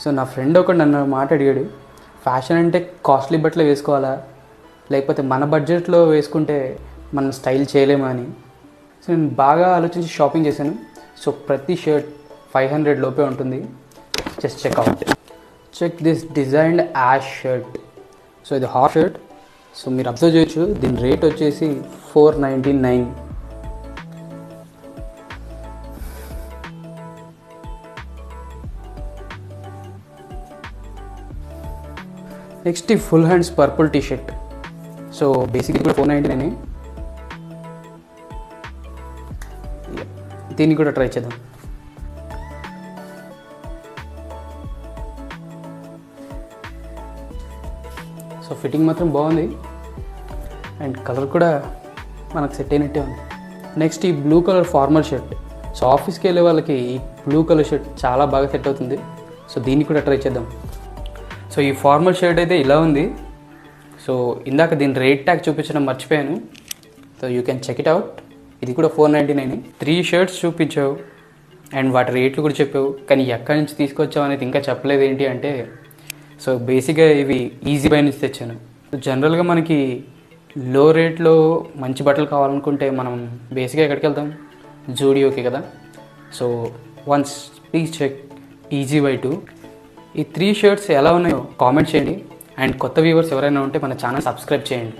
So నా friend ఒకడు నన్ను మాట అడిగాడు, ఫ్యాషన్ అంటే కాస్ట్లీ బట్టలు వేసుకోవాలా, లేకపోతే మన బడ్జెట్లో వేసుకుంటే మనం స్టైల్ చేయలేమా అని. సో నేను బాగా ఆలోచించి షాపింగ్ చేశాను. సో ప్రతి షర్ట్ 500 లోపే ఉంటుంది. Just check this designed ash shirt. So ఇది హాఫ్ షర్ట్. సో మీరు అబ్జర్వ్ చేయొచ్చు, దీని రేట్ వచ్చేసి 499. నెక్స్ట్ ఈ full hands purple T shirt. So basically కూడా 499. దీన్ని కూడా ట్రై చేద్దాం. సో ఫిట్టింగ్ మాత్రం బాగుంది అండ్ కలర్ కూడా మనకు సెట్ అయినట్టే ఉంది. నెక్స్ట్ ఈ blue colour formal shirt. So ఆఫీస్కి వెళ్ళే వాళ్ళకి ఈ బ్లూ కలర్ షర్ట్ చాలా బాగా సెట్ అవుతుంది. సో దీన్ని కూడా ట్రై చేద్దాం. సో ఈ ఫార్మల్ షర్ట్ అయితే ఇలా ఉంది. సో ఇందాక దీని రేట్ ట్యాగ్ చూపించడం మర్చిపోయాను. So you can check it out. ఇది కూడా 499. 3 షర్ట్స్ చూపించావు అండ్ వాటి రేట్లు కూడా చెప్పావు, కానీ ఎక్కడి నుంచి తీసుకొచ్చావు అనేది ఇంకా చెప్పలేదు. ఏంటి అంటే, సో బేసిక్గా ఇవి ఈజీ బై నుంచి తెచ్చాను. జనరల్గా మనకి లో రేట్లో మంచి బట్టలు కావాలనుకుంటే మనం బేసిక్గా ఎక్కడికి వెళ్తాం? జూడియోకి కదా. So once please check easy buy 2. ఈ 3 షర్ట్స్ ఎలా ఉన్నాయో కామెంట్ చేయండి అండ్ కొత్త వ్యూవర్స్ ఎవరైనా ఉంటే మన ఛానల్ సబ్స్క్రైబ్ చేయండి.